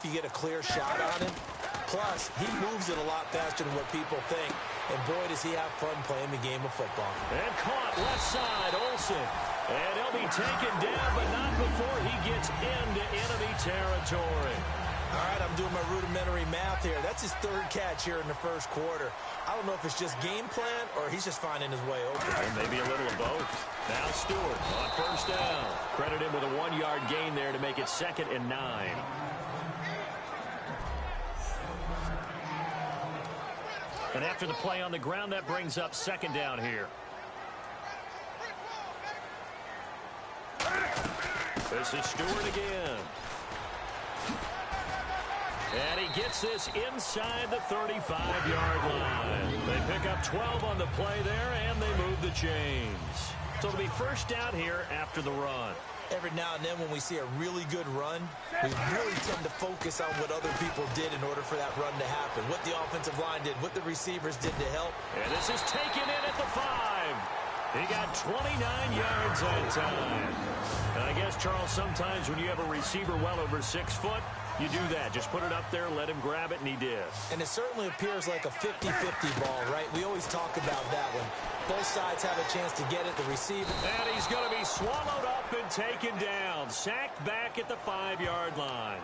You get a clear shot on him. Plus, he moves it a lot faster than what people think. And boy, does he have fun playing the game of football. And caught left side, Olsen. And he'll be taken down, but not before he gets into enemy territory. All right, I'm doing my rudimentary math here. That's his third catch here in the first quarter. I don't know if it's just game plan or he's just finding his way open. Or maybe a little of both. Now Stewart on first down. Credit him with a 1-yard gain there to make it 2nd and 9. And after the play on the ground, that brings up 2nd down here. This is Stewart again. And he gets this inside the 35-yard line. They pick up 12 on the play there, and they move the chains. So it'll be first down here after the run. Every now and then when we see a really good run, we really tend to focus on what other people did in order for that run to happen. What the offensive line did, what the receivers did to help. And this is taken in at the 5. He got 29 yards that time. And I guess, Charles, sometimes when you have a receiver well over 6 foot, you do that. Just put it up there, let him grab it, and he did. And it certainly appears like a 50-50 ball, right? We always talk about that one. Both sides have a chance to get it, the receiver. And he's going to be swallowed up and taken down. Sacked back at the 5-yard line.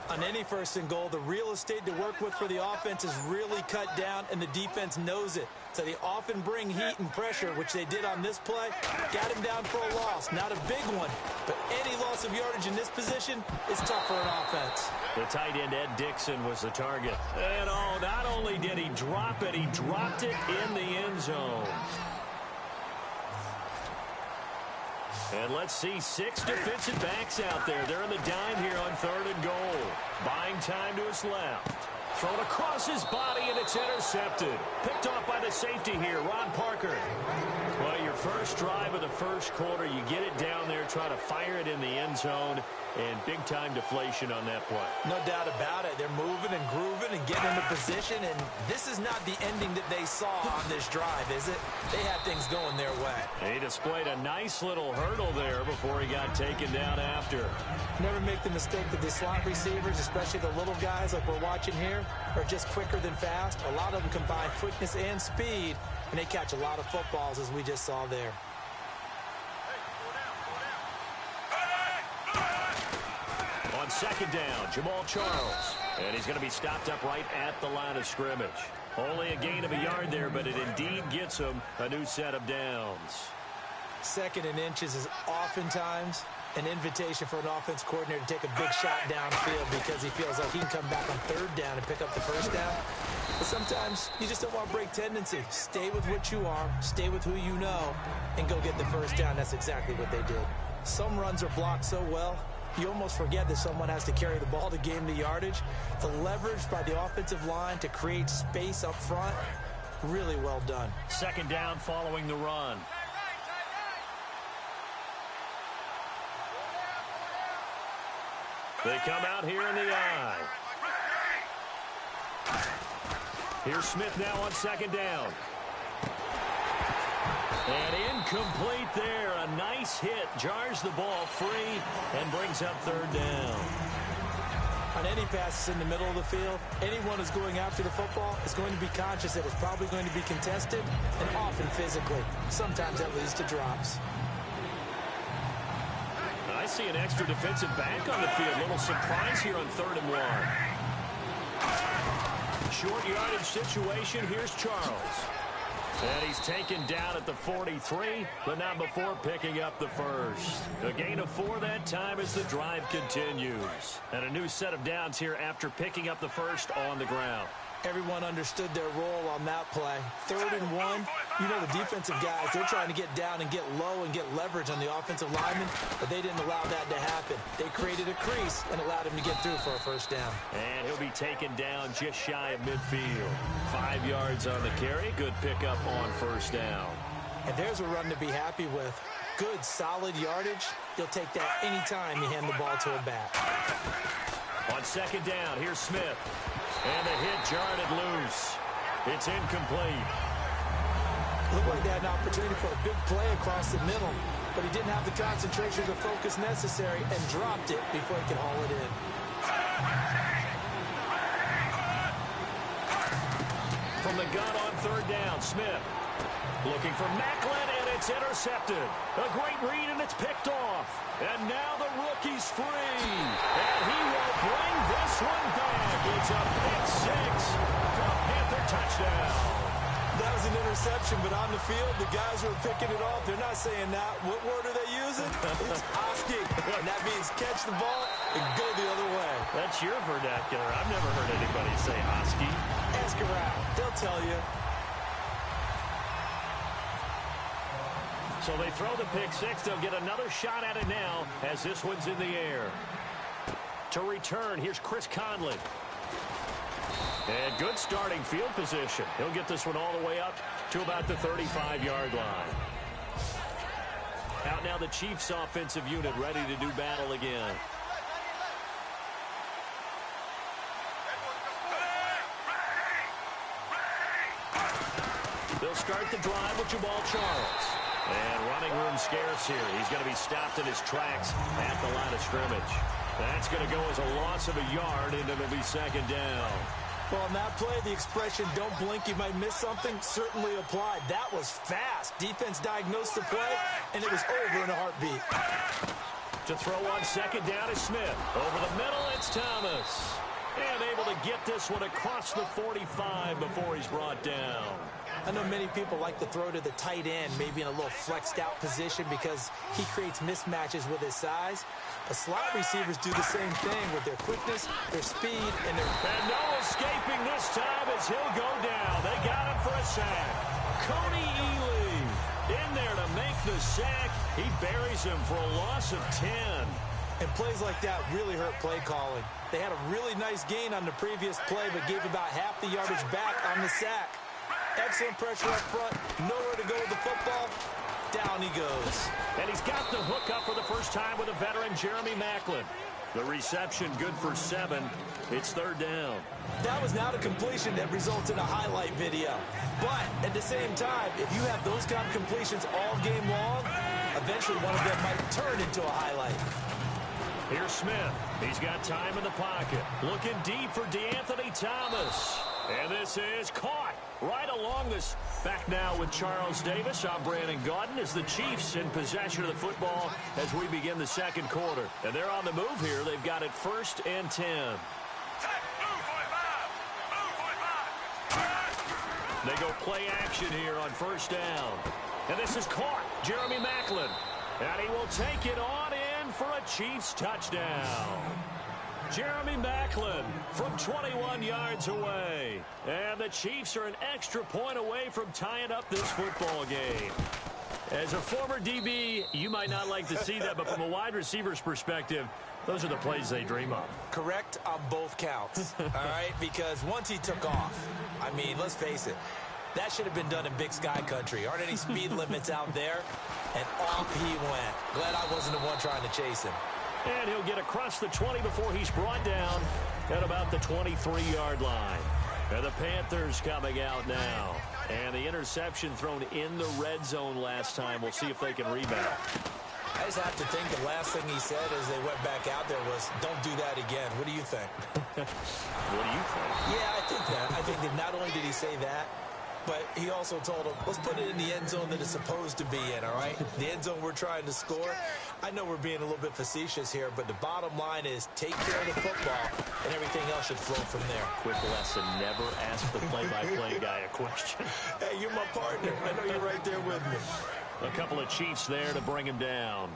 On any 1st and goal, the real estate to work with for the offense is really cut down, and the defense knows it. So they often bring heat and pressure, which they did on this play. Got him down for a loss. Not a big one, but any loss of yardage in this position is tough for an offense. The tight end, Ed Dixon, was the target. And not only did he drop it, he dropped it in the end zone. And let's see 6 defensive backs out there. They're in the dime here on 3rd and goal. Buying time to his left. Thrown across his body, and it's intercepted. Picked off by the safety here, Ron Parker. Well, your first drive of the first quarter, you get it down there, try to fire it in the end zone, and big-time deflation on that play. No doubt about it. They're moving and grooving and getting into position, and this is not the ending that they saw on this drive, is it? They had things going their way. He displayed a nice little hurdle there before he got taken down after. Never make the mistake that the slot receivers, especially the little guys like we're watching here, are just quicker than fast. A lot of them combine quickness and speed, and they catch a lot of footballs, as we just saw there. On 2nd down, Jamal Charles. And he's going to be stopped up right at the line of scrimmage. Only a gain of a yard there, but it indeed gets him a new set of downs. 2nd and inches is oftentimes an invitation for an offense coordinator to take a big shot downfield because he feels like he can come back on 3rd down and pick up the 1st down. But sometimes you just don't want to break tendency. Stay with what you are, stay with who you know, and go get the 1st down. That's exactly what they did. Some runs are blocked so well, you almost forget that someone has to carry the ball to gain the yardage. The leverage by the offensive line to create space up front, really well done. 2nd down following the run. They come out here in the eye. Here's Smith now on 2nd down. And incomplete there. A nice hit. Jars the ball free and brings up 3rd down. On any passes in the middle of the field, anyone who's going after the football is going to be conscious that it's probably going to be contested and often physically. Sometimes that leads to drops. I see an extra defensive back on the field. A little surprise here on 3rd and 1. Short yardage situation. Here's Charles. And he's taken down at the 43, but not before picking up the 1st. A gain of 4 that time as the drive continues. And a new set of downs here after picking up the 1st on the ground. Everyone understood their role on that play. 3rd and 1, you know the defensive guys, they're trying to get down and get low and get leverage on the offensive linemen, but they didn't allow that to happen. They created a crease and allowed him to get through for a 1st down. And he'll be taken down just shy of midfield. 5 yards on the carry. Good pickup on 1st down. And there's a run to be happy with. Good, solid yardage. You'll take that anytime you hand the ball to a back. On 2nd down, here's Smith. And the hit jarred it loose. It's incomplete. Looked like they had an opportunity for a big play across the middle, but he didn't have the concentration or the focus necessary and dropped it before he could haul it in. From the gun on third down, Smith. Looking for Macklin, and it's intercepted. A great read, and it's picked off. And now the rookie's free. And he will bring this one back. It's a pick six for a Panther touchdown. That was an interception, but on the field, the guys who are picking it off, they're not saying that. What word are they using? It's Oski. And that means catch the ball and go the other way. That's your vernacular. I've never heard anybody say Oski. Ask around. They'll tell you. So they throw the pick six. They'll get another shot at it now as this one's in the air. To return, here's Chris Conley. And good starting field position. He'll get this one all the way up to about the 35-yard line. Out now the Chiefs offensive unit ready to do battle again. They'll start the drive with Jamal Charles. And running room scarce here. He's going to be stopped in his tracks at the line of scrimmage. That's going to go as a loss of a yard, and it'll be second down. Well, on that play, the expression, don't blink, you might miss something, certainly applied. That was fast. Defense diagnosed the play, and it was over in a heartbeat. To throw on second down is Smith. Over the middle, it's Thomas. And able to get this one across the 45 before he's brought down. I know many people like to throw to the tight end, maybe in a little flexed out position because he creates mismatches with his size. But slot receivers do the same thing with their quickness, their speed, and their... And no escaping this time as he'll go down. They got him for a sack. Cody Ely in there to make the sack. He buries him for a loss of 10. And plays like that really hurt play calling. They had a really nice gain on the previous play, but gave about half the yardage back on the sack. Excellent pressure up front. Nowhere to go with the football. Down he goes. And he's got the hook up for the first time with a veteran, Jeremy Macklin. The reception good for 7. It's third down. That was not a completion that results in a highlight video. But at the same time, if you have those kind of completions all game long, eventually one of them might turn into a highlight. Here's Smith. He's got time in the pocket. Looking deep for DeAnthony Thomas. And this is caught right along this. Back now with Charles Davis. I'm Brandon Gaudin as the Chiefs in possession of the football as we begin the second quarter. And they're on the move here. They've got it 1st and 10. They go play action here on first down. And this is caught. Jeremy Macklin. And he will take it on in for a Chiefs touchdown. Jeremy Macklin from 21 yards away. And the Chiefs are an extra point away from tying up this football game. As a former DB, you might not like to see that, but from a wide receiver's perspective, those are the plays they dream of. Correct on both counts, all right? Because once he took off, I mean, let's face it, that should have been done in Big Sky country. Aren't any speed limits out there? And off he went. Glad I wasn't the one trying to chase him. And he'll get across the 20 before he's brought down at about the 23-yard line. And the Panthers coming out now. And the interception thrown in the red zone last time. We'll see if they can rebound. I just have to think the last thing he said as they went back out there was, don't do that again. What do you think? What do you think? Yeah, I think that. I think that not only did he say that, but he also told him, let's put it in the end zone that it's supposed to be in, all right? The end zone we're trying to score. I know we're being a little bit facetious here, but the bottom line is take care of the football, and everything else should flow from there. Quick lesson, never ask the play-by-play guy a question. Hey, you're my partner. I know you're right there with me. A couple of Chiefs there to bring him down.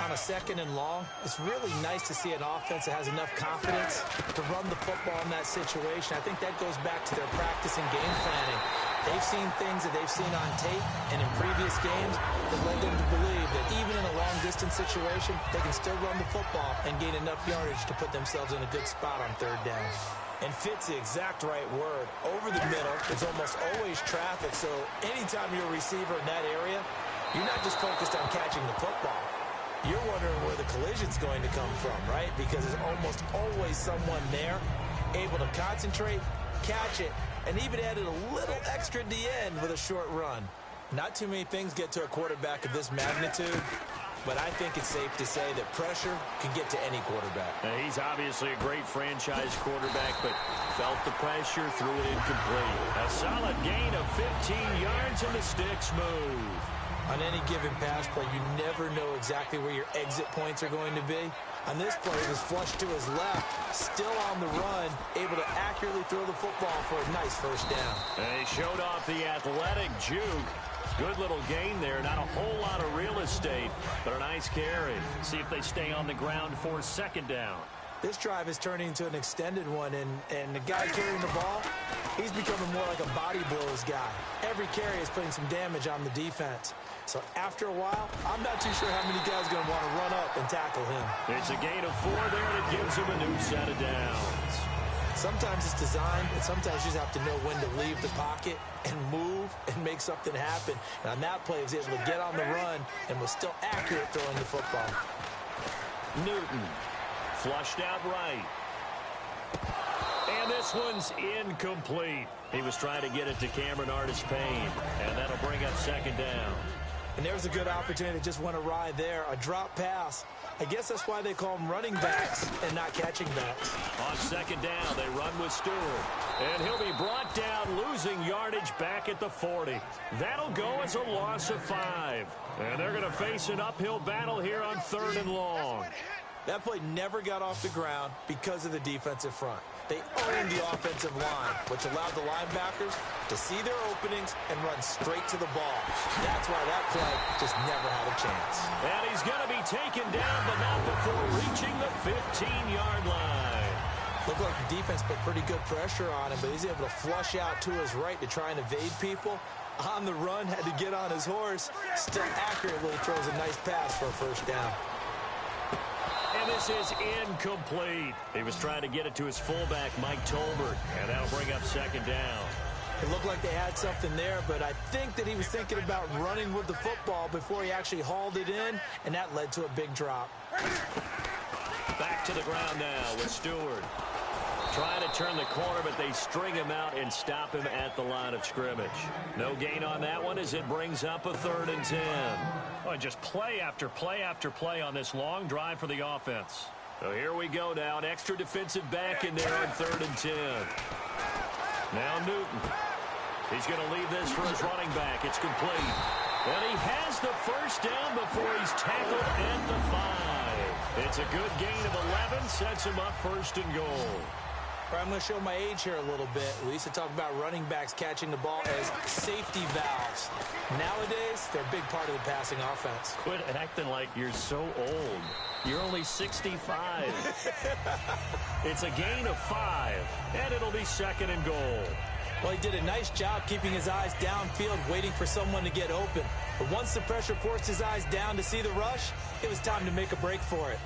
On a 2nd and long, it's really nice to see an offense that has enough confidence to run the football in that situation. I think that goes back to their practice and game planning. They've seen things that they've seen on tape and in previous games that led them to believe that even in a long-distance situation, they can still run the football and gain enough yardage to put themselves in a good spot on third down. And fit's the exact right word. Over the middle, there's almost always traffic, so anytime you're a receiver in that area, you're not just focused on catching the football. You're wondering where the collision's going to come from, right? Because there's almost always someone there able to concentrate, catch it, and even added a little extra at the end with a short run. Not too many things get to a quarterback of this magnitude, but I think it's safe to say that pressure can get to any quarterback. He's obviously a great franchise quarterback, but felt the pressure, threw it incomplete. A solid gain of 15 yards, and the sticks move. On any given pass play, you never know exactly where your exit points are going to be. On this play, he was flushed to his left, still on the run, able to accurately throw the football for a nice first down. And he showed off the athletic juke. Good little gain there. Not a whole lot of real estate, but a nice carry. See if they stay on the ground for second down. This drive is turning into an extended one, and the guy carrying the ball, he's becoming more like a body blows guy. Every carry is putting some damage on the defense. So after a while, I'm not too sure how many guys are going to want to run up and tackle him. It's a gain of 4 there that gives him a new set of downs. Sometimes it's designed, and sometimes you just have to know when to leave the pocket and move and make something happen. And on that play, he was able to get on the run and was still accurate throwing the football. Newton, flushed out right. And this one's incomplete. He was trying to get it to Cameron Artis-Payne, and that'll bring up second down. And there was a good opportunity that just went awry there. A drop pass. I guess that's why they call them running backs and not catching backs. On second down, they run with Stewart. And he'll be brought down, losing yardage back at the 40. That'll go as a loss of 5. And they're going to face an uphill battle here on 3rd and long. That play never got off the ground because of the defensive front. They owned the offensive line, which allowed the linebackers to see their openings and run straight to the ball. That's why that play just never had a chance. And he's going to be taken down, but not before reaching the 15-yard line. Looked like the defense put pretty good pressure on him, but he's able to flush out to his right to try and evade people. On the run, had to get on his horse. Still accurately throws a nice pass for a first down. And this is incomplete. He was trying to get it to his fullback, Mike Tolbert, and that'll bring up second down. It looked like they had something there, but I think that he was thinking about running with the football before he actually hauled it in, and that led to a big drop. Back to the ground now with Stewart. Trying to turn the corner, but they string him out and stop him at the line of scrimmage. No gain on that one as it brings up a 3rd and 10. Oh, just play after play after play on this long drive for the offense. So here we go now. An extra defensive back in there on 3rd and 10. Now Newton. He's going to leave this for his running back. It's complete. And he has the first down before he's tackled at the 5. It's a good gain of 11. Sets him up 1st and goal. All right, I'm going to show my age here a little bit. We used to talk about running backs catching the ball as safety valves. Nowadays, they're a big part of the passing offense. Quit acting like you're so old. You're only 65. It's a gain of 5, and it'll be 2nd and goal. Well, he did a nice job keeping his eyes downfield, waiting for someone to get open. But once the pressure forced his eyes down to see the rush, it was time to make a break for it.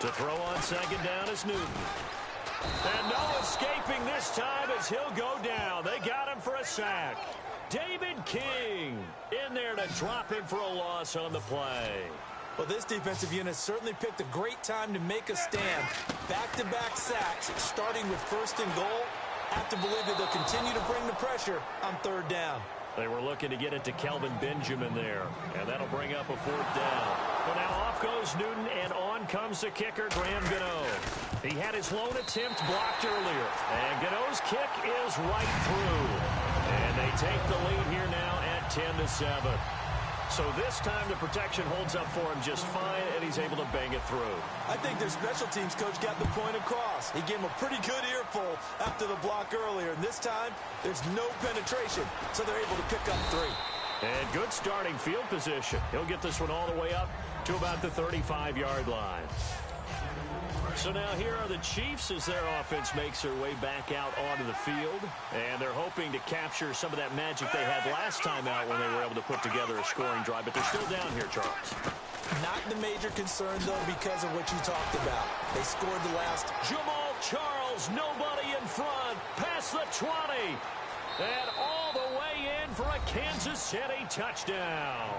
To throw on second down is Newton. And no escaping this time as he'll go down. They got him for a sack. David King in there to drop him for a loss on the play. Well, this defensive unit certainly picked a great time to make a stand. Back-to-back sacks, starting with 1st and goal. Have to believe that they'll continue to bring the pressure on 3rd down. They were looking to get it to Kelvin Benjamin there, and that'll bring up a 4th down. Well, now off goes Newton, and on comes the kicker, Graham Gano. He had his lone attempt blocked earlier, and Gano's kick is right through. And they take the lead here now at 10-7. So this time the protection holds up for him just fine, and he's able to bang it through. I think their special teams coach got the point across. He gave him a pretty good earful after the block earlier. And this time, there's no penetration, so they're able to pick up 3. And good starting field position. He'll get this one all the way up to about the 35-yard line. So now here are the Chiefs as their offense makes their way back out onto the field. And they're hoping to capture some of that magic they had last time out when they were able to put together a scoring drive. But they're still down here, Charles. Not the major concern, though, because of what you talked about. They scored the last. Jamal Charles, nobody in front, past the 20. And all the way in for a Kansas City touchdown.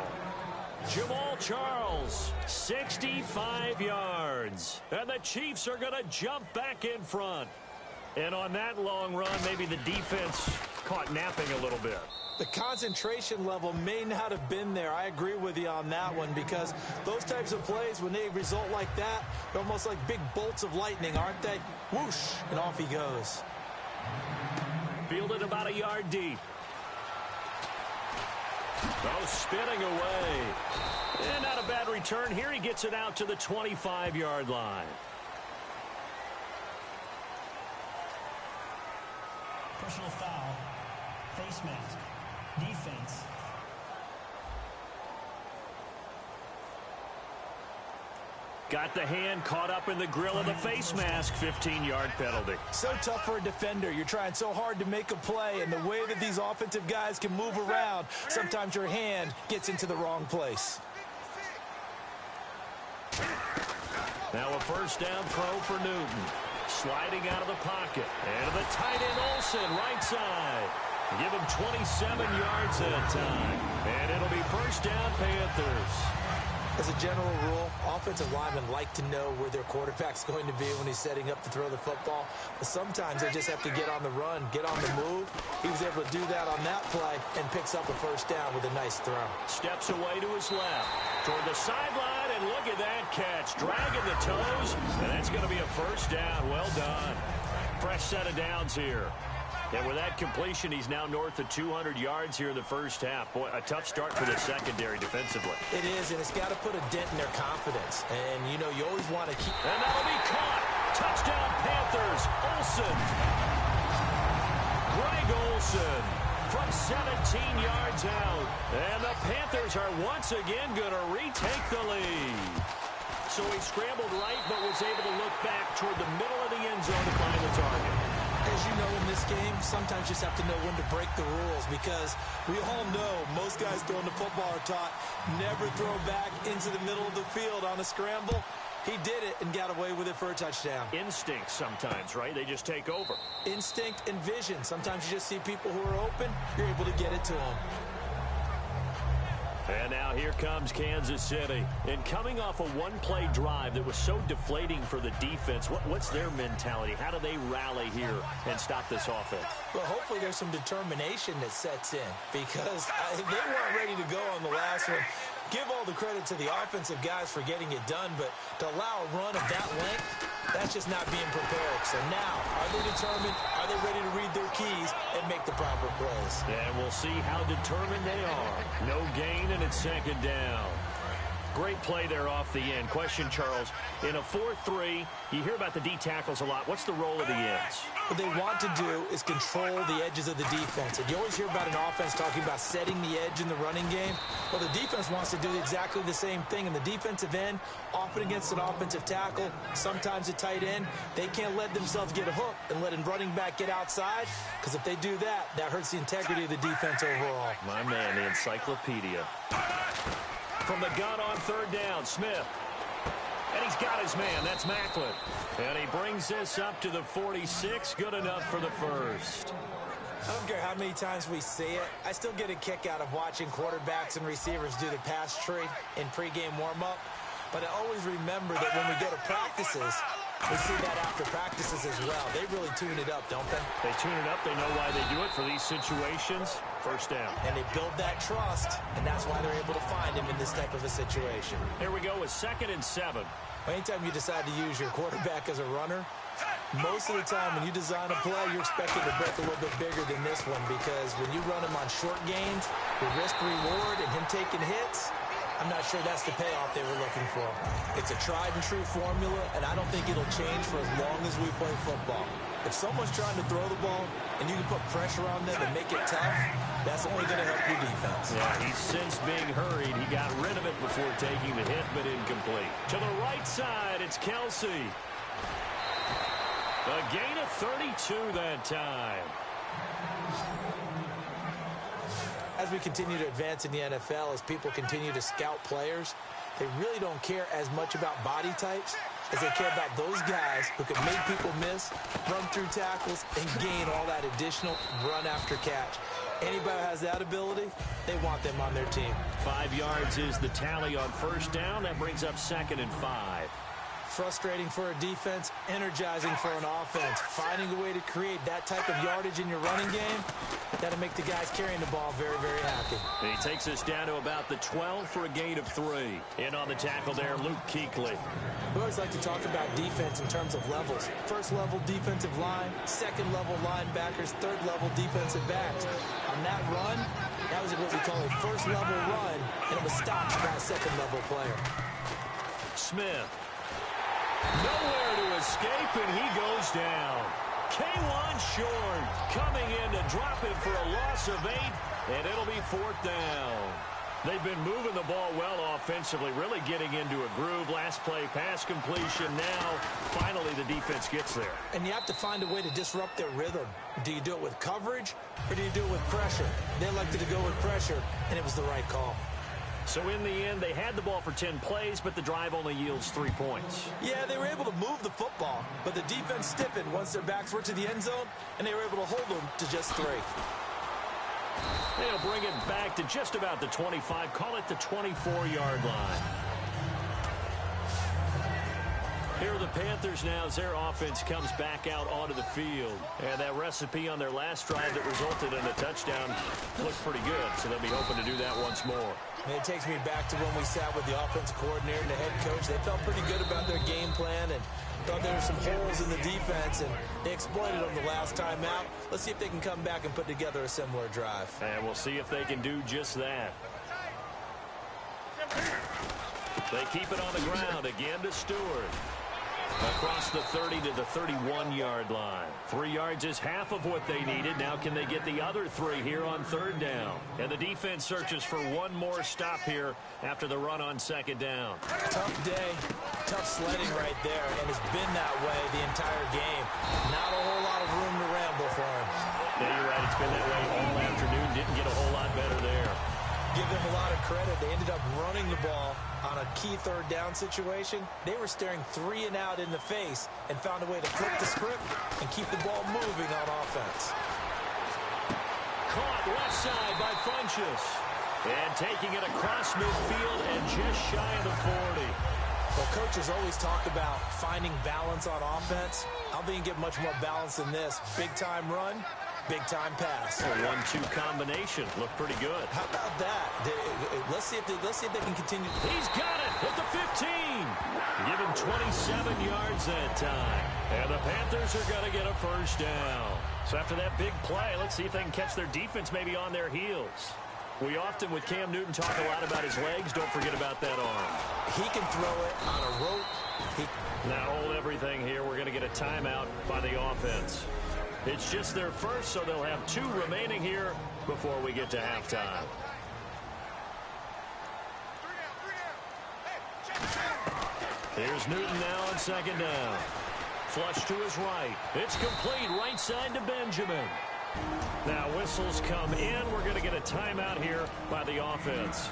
Jamal Charles, 65 yards. And the Chiefs are going to jump back in front. And on that long run, maybe the defense caught napping a little bit. The concentration level may not have been there. I agree with you on that one, because those types of plays, when they result like that, they're almost like big bolts of lightning, aren't they? Whoosh, and off he goes. Fielded about a yard deep. Oh, spinning away. And not a bad return here. He gets it out to the 25-yard line. Personal foul. Face mask. Defense. Got the hand caught up in the grill of the face mask. 15-yard penalty. So tough for a defender. You're trying so hard to make a play, and the way that these offensive guys can move around, sometimes your hand gets into the wrong place. Now a first down throw for Newton. Sliding out of the pocket. And the tight end Olsen, right side. Give him 27 yards that time. And it'll be first down, Panthers. As a general rule, offensive linemen like to know where their quarterback's going to be when he's setting up to throw the football. But sometimes they just have to get on the run, get on the move. He was able to do that on that play and picks up a first down with a nice throw. Steps away to his left. Toward the sideline, and look at that catch. Dragging the toes, and that's going to be a first down. Well done. Fresh set of downs here. And with that completion, he's now north of 200 yards here in the first half. Boy, a tough start for the secondary defensively. It is, and it's got to put a dent in their confidence. And, you know, you always want to keep... And that'll be caught. Touchdown, Panthers. Olsen. Greg Olsen from 17 yards out. And the Panthers are once again going to retake the lead. So he scrambled right, but was able to look back toward the middle of the end zone to find the target. As you know, in this game, sometimes you just have to know when to break the rules, because we all know most guys throwing the football are taught never throw back into the middle of the field on a scramble. He did it and got away with it for a touchdown. Instinct sometimes, right? They just take over. Instinct and vision. Sometimes you just see people who are open, you're able to get it to them. And now here comes Kansas City. And coming off a one-play drive that was so deflating for the defense, what's their mentality? How do they rally here and stop this offense? Well, hopefully there's some determination that sets in, because they weren't ready to go on the last one. Give all the credit to the offensive guys for getting it done, but to allow a run of that length, that's just not being prepared. So now, are they determined? Are they ready to read their keys and make the proper plays? And we'll see how determined they are. No gain, and it's second down. Great play there off the end. Question, Charles, in a 4-3, you hear about the D tackles a lot. What's the role of the ends? What they want to do is control the edges of the defense. And you always hear about an offense talking about setting the edge in the running game. Well, the defense wants to do exactly the same thing. In the defensive end, often against an offensive tackle, sometimes a tight end, they can't let themselves get a hook and let a running back get outside, because if they do that, that hurts the integrity of the defense overall. My man, the encyclopedia. From the gun on third down, Smith. And he's got his man. That's Macklin. And he brings this up to the 46. Good enough for the first. I don't care how many times we see it. I still get a kick out of watching quarterbacks and receivers do the pass tree in pregame warm-up. But I always remember that when we go to practices, we see that after practices as well. They really tune it up, don't they? They tune it up. They know why they do it for these situations. First down. And they build that trust, and that's why they're able to find him in this type of a situation. Here we go with 2nd and 7. Anytime you decide to use your quarterback as a runner, most of the time when you design a play, you're expected to break a little bit bigger than this one, because when you run him on short gains, the risk-reward and him taking hits, I'm not sure that's the payoff they were looking for. It's a tried-and-true formula, and I don't think it'll change for as long as we play football. If someone's trying to throw the ball and you can put pressure on them and make it tough, that's only going to help your defense. Yeah, he's since being hurried. He got rid of it before taking the hit, but incomplete. To the right side, it's Kelsey. A gain of 32 that time. As we continue to advance in the NFL, as people continue to scout players, they really don't care as much about body types as they care about those guys who can make people miss, run through tackles, and gain all that additional run after catch. Anybody who has that ability, they want them on their team. 5 yards is the tally on first down. That brings up 2nd and 5. Frustrating for a defense, energizing for an offense. Finding a way to create that type of yardage in your running game, that'll make the guys carrying the ball very, very happy. He takes us down to about the 12 for a gain of 3. In on the tackle there, Luke Kuechly. We always like to talk about defense in terms of levels. First level defensive line, second level linebackers, third level defensive backs. On that run, that was what we call a first level run, and it was stopped by a second level player. Smith. Nowhere to escape, and he goes down. K1 Short coming in to drop it for a loss of 8, and it'll be 4th down. They've been moving the ball well offensively, really getting into a groove. Last play, pass completion. Now, finally, the defense gets there. And you have to find a way to disrupt their rhythm. Do you do it with coverage, or do you do it with pressure? They elected to go with pressure, and it was the right call. So in the end, they had the ball for 10 plays, but the drive only yields 3 points. Yeah, they were able to move the football, but the defense stiffened once their backs were to the end zone, and they were able to hold them to just 3. They'll bring it back to just about the 25. Call it the 24-yard line. Here are the Panthers now as their offense comes back out onto the field. And that recipe on their last drive that resulted in a touchdown looks pretty good, so they'll be hoping to do that once more. And it takes me back to when we sat with the offensive coordinator and the head coach. They felt pretty good about their game plan and thought there were some holes in the defense, and they exploited them the last time out. Let's see if they can come back and put together a similar drive. And we'll see if they can do just that. They keep it on the ground again to Stewart. Across the 30 to the 31-yard line. 3 yards is half of what they needed. Now can they get the other 3 here on 3rd down? And the defense searches for one more stop here after the run on 2nd down. Tough day, tough sledding right there, and it's been that way the entire game. Not a whole lot of room to ramble for him. Yeah, you're right. It's been that way all afternoon. Didn't get a whole lot better there. Give them a lot of credit. They ended up running the ball on a key 3rd down situation. They were staring 3 and out in the face and found a way to flip the script and keep the ball moving on offense. Caught left side by Funchess. And taking it across midfield and just shy of the 40. Well, coaches always talk about finding balance on offense. I don't think you get much more balance than this. Big-time run, big-time pass. A 1-2 combination. Looked pretty good. How about that? Let's see if they can continue. He's got it at the 15. Give him 27 yards that time. And the Panthers are going to get a 1st down. So after that big play, let's see if they can catch their defense maybe on their heels. We often, with Cam Newton, talk a lot about his legs. Don't forget about that arm. He can throw it on a rope. Now hold everything here. We're going to get a timeout by the offense. It's just their first, so they'll have 2 remaining here before we get to halftime. Here's Newton now on 2nd down. Flush to his right. It's complete right side to Benjamin. Now whistles come in. We're going to get a timeout here by the offense.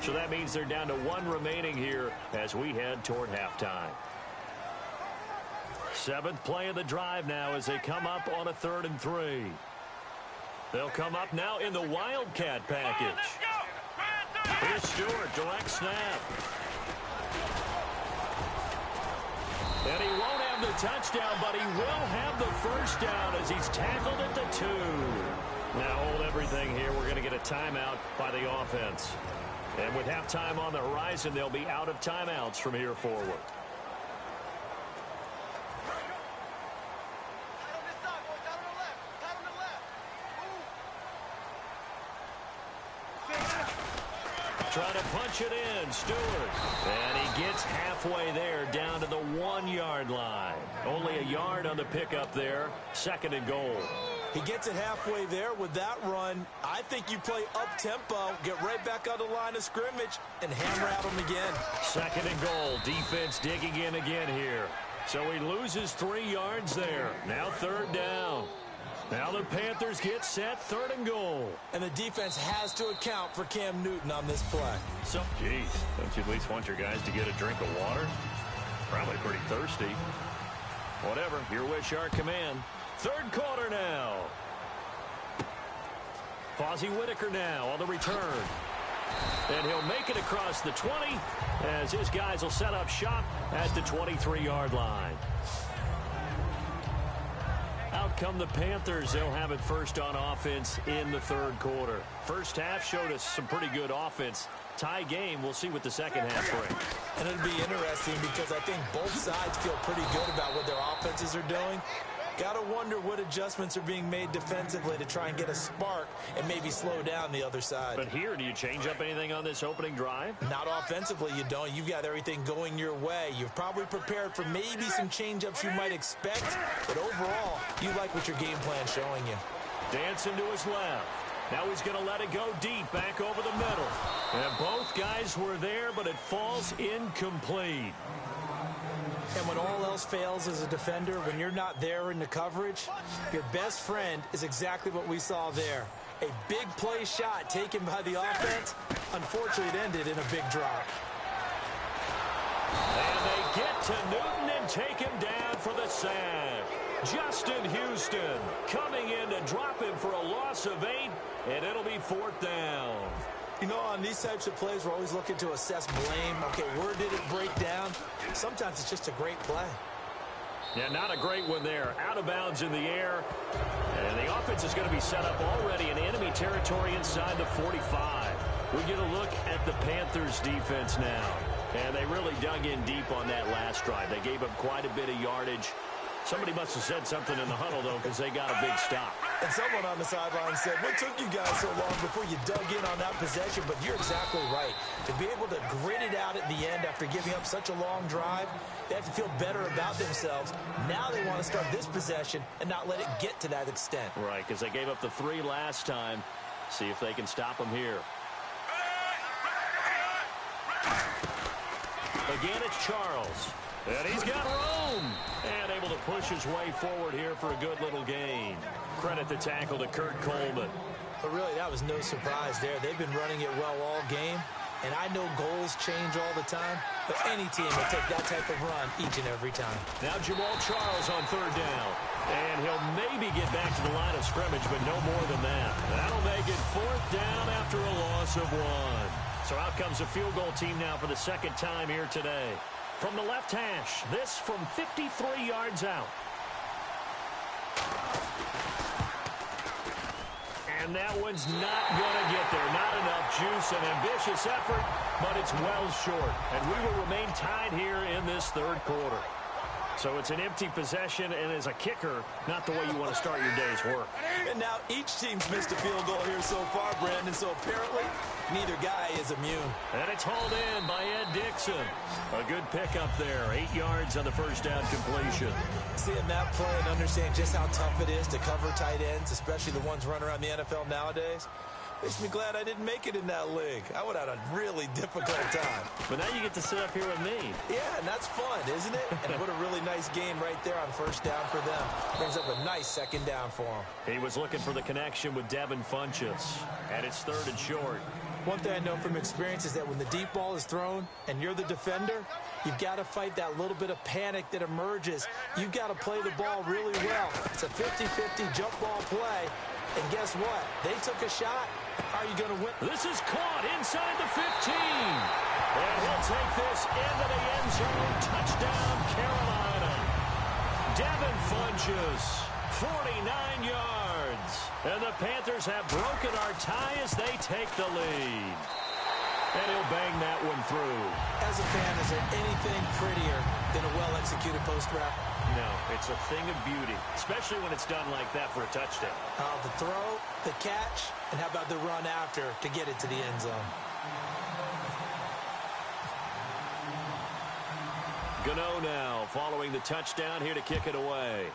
So that means they're down to 1 remaining here as we head toward halftime. 7th play of the drive now as they come up on a 3rd and 3. They'll come up now in the Wildcat package. Here's Stewart, direct snap. And he won't have the touchdown, but he will have the 1st down as he's tackled at the 2. Now hold everything here. We're going to get a timeout by the offense. And with halftime on the horizon, they'll be out of timeouts from here forward. Trying to punch it in, Stewart. And he gets halfway there down to the 1-yard line. Only a yard on the pickup there. 2nd and goal. He gets it halfway there with that run. I think you play up-tempo, get right back on the line of scrimmage, and hammer at him again. 2nd and goal. Defense digging in again here. So he loses 3 yards there. Now 3rd down. Now the Panthers get set, 3rd and goal. And the defense has to account for Cam Newton on this play. So, geez, don't you at least want your guys to get a drink of water? Probably pretty thirsty. Whatever, your wish, our command. 3rd quarter now. Fozzie Whitaker now on the return. And he'll make it across the 20 as his guys will set up shop at the 23-yard line. Out come the Panthers. They'll have it first on offense in the third quarter. First half showed us some pretty good offense. Tie game. We'll see what the second half brings. And it'll be interesting because I think both sides feel pretty good about what their offenses are doing. Got to wonder what adjustments are being made defensively to try and get a spark and maybe slow down the other side. But here, do you change up anything on this opening drive? Not offensively, you don't. You've got everything going your way. You've probably prepared for maybe some change-ups you might expect, but overall, you like what your game plan's showing you. Dancing to his left. Now he's going to let it go deep, back over the middle. And both guys were there, but it falls incomplete. And when all else fails as a defender, when you're not there in the coverage, your best friend is exactly what we saw there. A big play shot taken by the offense. Unfortunately, it ended in a big drop. And they get to Newton and take him down for the sack. Justin Houston coming in to drop him for a loss of 8, and it'll be 4th down. You know, on these types of plays, we're always looking to assess blame. Okay, where did it break down? Sometimes it's just a great play. Yeah, not a great one there. Out of bounds in the air. And the offense is going to be set up already in enemy territory inside the 45. We get a look at the Panthers' defense now. And they really dug in deep on that last drive. They gave up quite a bit of yardage. Somebody must have said something in the huddle, though, because they got a big stop. And someone on the sideline said, what took you guys so long before you dug in on that possession? But you're exactly right. To be able to grit it out at the end after giving up such a long drive, they have to feel better about themselves. Now they want to start this possession and not let it get to that extent. Right, because they gave up the 3 last time. See if they can stop them here. Again, it's Charles. And he's got room. And able to push his way forward here for a good little gain. Credit the tackle to Kurt Coleman. But really, that was no surprise there. They've been running it well all game. And I know goals change all the time, but any team will take that type of run each and every time. Now Jamal Charles on 3rd down. And he'll maybe get back to the line of scrimmage, but no more than that. That'll make it 4th down after a loss of 1. So out comes a field goal team now for the second time here today. From the left hash, this from 53 yards out. And that one's not going to get there. Not enough juice, an ambitious effort, but it's well short. And we will remain tied here in this third quarter. So it's an empty possession, and as a kicker, not the way you want to start your day's work. And now each team's missed a field goal here so far, Brandon, so apparently neither guy is immune. And it's hauled in by Ed Dixon. A good pickup there, 8 yards on the first down completion. Seeing that play and understand just how tough it is to cover tight ends, especially the ones running around the NFL nowadays, makes me glad I didn't make it in that league. I would have had a really difficult time. But now you get to sit up here with me. Yeah, and that's fun, isn't it? And what a really nice game right there on first down for them. Brings up a nice second down for them. He was looking for the connection with Devin Funchess. And it's 3rd and short. One thing I know from experience is that when the deep ball is thrown and you're the defender, you've got to fight that little bit of panic that emerges. You've got to play the ball really well. It's a 50-50 jump ball play. And guess what? They took a shot. How are you going to win? This is caught inside the 15. And he'll take this into the end zone. Touchdown, Carolina. Devin Funchess, 49 yards. And the Panthers have broken our tie as they take the lead. And he'll bang that one through. As a fan, is there anything prettier than a well-executed post route? No, it's a thing of beauty, especially when it's done like that for a touchdown. The throw, the catch, and how about the run after to get it to the end zone? Gano now following the touchdown here to kick it away.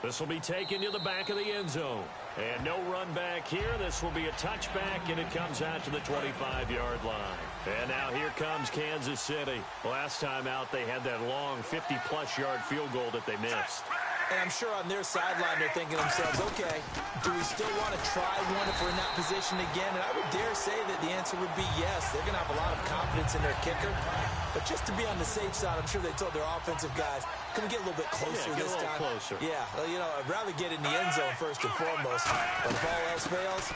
This will be taken to the back of the end zone. And no run back here. This will be a touchback, and it comes out to the 25-yard line. And now here comes Kansas City. Last time out, they had that long 50-plus yard field goal that they missed. And I'm sure on their sideline they're thinking to themselves, okay, do we still want to try one if we're in that position again? And I would dare say that the answer would be yes. They're going to have a lot of confidence in their kicker. But just to be on the safe side, I'm sure they told their offensive guys, can we get a little bit closer this time? Closer. Yeah, well, you know, I'd rather get in the end zone first and foremost. But if all else fails,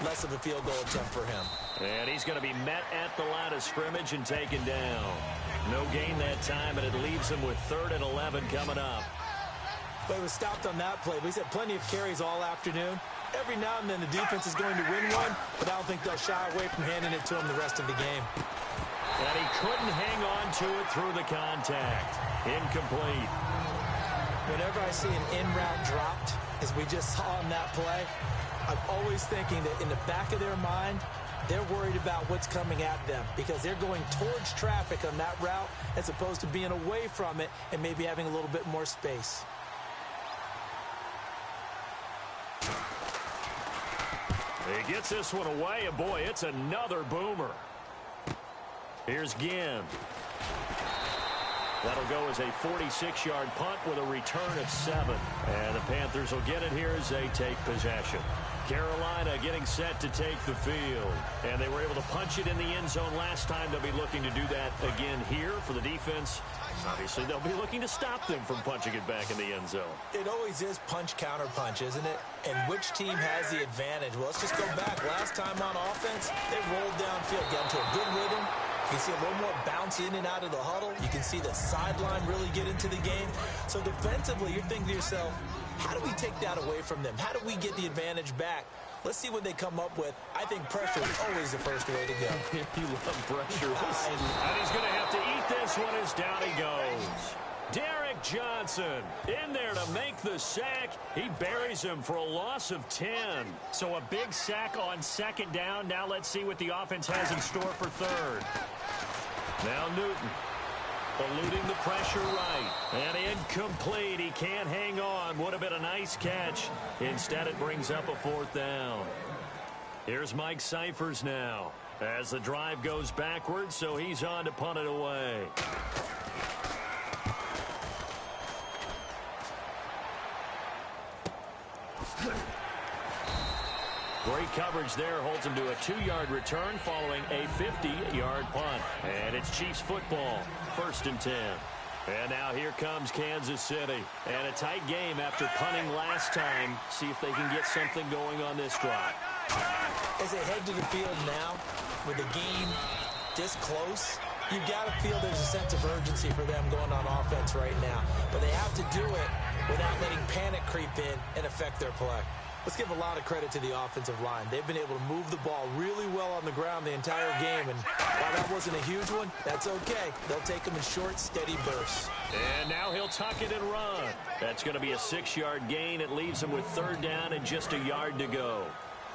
less of a field goal attempt for him. And he's going to be met at the line of scrimmage and taken down. No gain that time, and it leaves him with 3rd and 11 coming up. But he was stopped on that play. But he's had plenty of carries all afternoon. Every now and then the defense is going to win one, but I don't think they'll shy away from handing it to him the rest of the game. And he couldn't hang on to it through the contact. Incomplete. Whenever I see an in-route dropped, as we just saw on that play, I'm always thinking that in the back of their mind, they're worried about what's coming at them because they're going towards traffic on that route as opposed to being away from it and maybe having a little bit more space. He gets this one away, and boy, it's another boomer. Here's Ginn. That'll go as a 46-yard punt with a return of 7. And the Panthers will get it here as they take possession. Carolina getting set to take the field. And they were able to punch it in the end zone last time. They'll be looking to do that again here for the defense. Obviously, they'll be looking to stop them from punching it back in the end zone. It always is punch-counter-punch, isn't it? And which team has the advantage? Well, let's just go back. Last time on offense, they rolled downfield, got into a good rhythm. You can see a little more bounce in and out of the huddle. You can see the sideline really get into the game. So defensively, you're thinking to yourself, how do we take that away from them? How do we get the advantage back? Let's see what they come up with. I think pressure is always the first way to go. You love pressure. And he's going to have to eat this one as down he goes. Derek Johnson in there to make the sack. He buries him for a loss of 10. So a big sack on 2nd down. Now let's see what the offense has in store for 3rd. Now Newton eluding the pressure right. And incomplete. He can't hang on. Would have been a nice catch. Instead, it brings up a 4th down. Here's Mike Cyphers now as the drive goes backwards, so he's on to punt it away. Great coverage there, holds him to a 2-yard return following a 50-yard punt. And it's Chiefs football, 1st and 10. And now here comes Kansas City. And a tight game after punting last time. See if they can get something going on this drive. As they head to the field now, with the game this close, you've got to feel there's a sense of urgency for them going on offense right now. But they have to do it without letting panic creep in and affect their play. Let's give a lot of credit to the offensive line. They've been able to move the ball really well on the ground the entire game. And while that wasn't a huge one, that's okay. They'll take them in short, steady bursts. And now he'll tuck it and run. That's going to be a 6-yard gain. It leaves him with 3rd down and just a yard to go.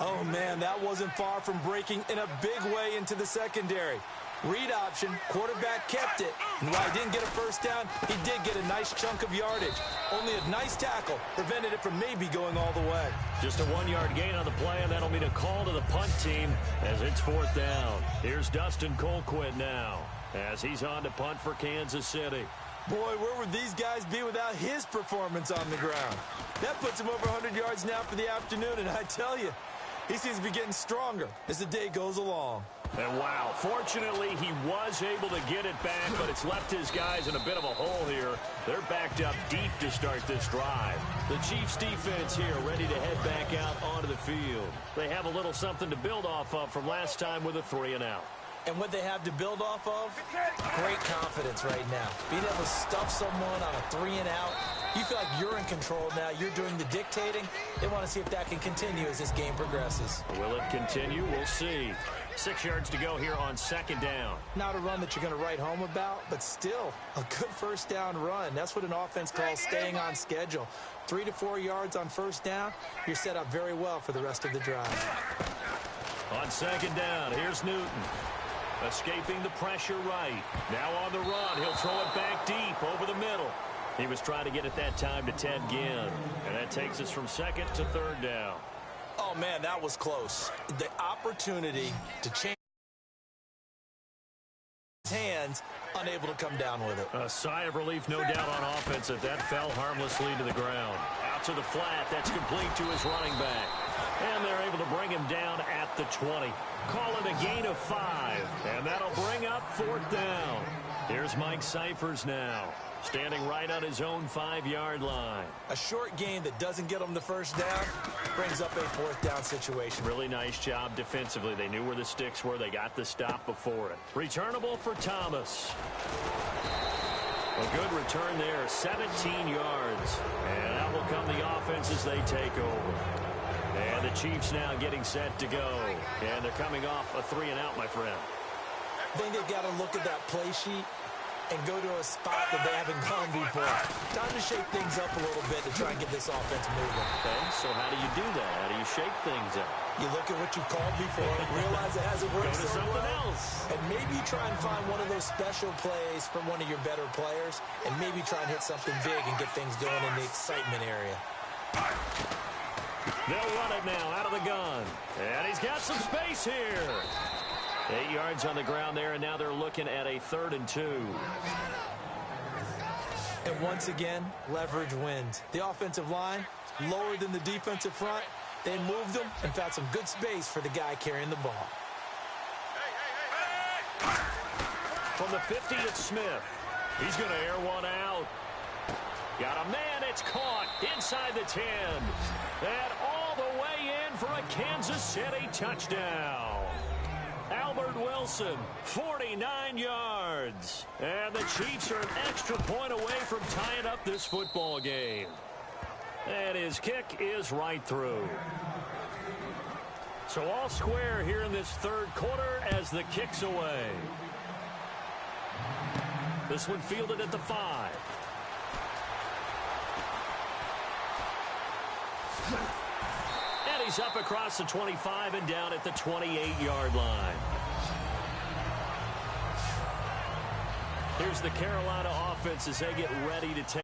Oh, man, that wasn't far from breaking in a big way into the secondary. Read option, quarterback kept it. And while he didn't get a 1st down, he did get a nice chunk of yardage. Only a nice tackle prevented it from maybe going all the way. Just a 1-yard gain on the play, and that'll mean a call to the punt team as it's 4th down. Here's Dustin Colquitt now as he's on to punt for Kansas City. Boy, where would these guys be without his performance on the ground? That puts him over 100 yards now for the afternoon, and I tell you, he seems to be getting stronger as the day goes along. And wow, fortunately he was able to get it back, but it's left his guys in a bit of a hole here. They're backed up deep to start this drive. The Chiefs defense here ready to head back out onto the field. They have a little something to build off of from last time with a 3-and-out. And what they have to build off of, great confidence right now. Being able to stuff someone on a 3-and-out, you feel like you're in control now. You're doing the dictating. They want to see if that can continue as this game progresses. Will it continue? We'll see. 6 yards to go here on 2nd down. Not a run that you're going to write home about, but still a good 1st down run. That's what an offense calls staying on schedule. 3 to 4 yards on 1st down, you're set up very well for the rest of the drive. On 2nd down, here's Newton. Escaping the pressure right. Now on the run, he'll throw it back deep over the middle. He was trying to get it that time to Ted Ginn. And that takes us from 2nd to 3rd down. Oh, man, that was close. The opportunity to change his hands, unable to come down with it. A sigh of relief, no doubt, on offense that fell harmlessly to the ground. Out to the flat. That's complete to his running back. And they're able to bring him down at the 20. Call it a gain of 5. And that'll bring up 4th down. Here's Mike Cyphers now. Standing right on his own 5-yard line. A short game that doesn't get them the first down brings up a fourth down situation. Really nice job defensively. They knew where the sticks were. They got the stop before it. Returnable for Thomas. A good return there, 17 yards. And out will come the offense as they take over. And the Chiefs now getting set to go. And they're coming off a 3-and-out, my friend. I think they've got to look at that play sheet and go to a spot that they haven't gone before. Time to shake things up a little bit to try and get this offense moving. Okay, so how do you do that? How do you shake things up? You look at what you called before, realize it hasn't worked Go to so something well, else. and maybe try and find one of those special plays from one of your better players, and maybe try and hit something big and get things going in the excitement area. They'll run it now out of the gun. And he's got some space here. 8 yards on the ground there, and now they're looking at a 3rd and 2. And once again, leverage wins. The offensive line, lower than the defensive front. They moved them and found some good space for the guy carrying the ball. From the 50, it's Smith. He's going to air one out. Got a man, it's caught inside the 10. And all the way in for a Kansas City touchdown. Albert Wilson, 49 yards. And the Chiefs are an extra point away from tying up this football game. And his kick is right through. So all square here in this 3rd quarter as the kick's away. This one fielded at the 5. And he's up across the 25 and down at the 28-yard line. Here's the Carolina offense as they get ready to take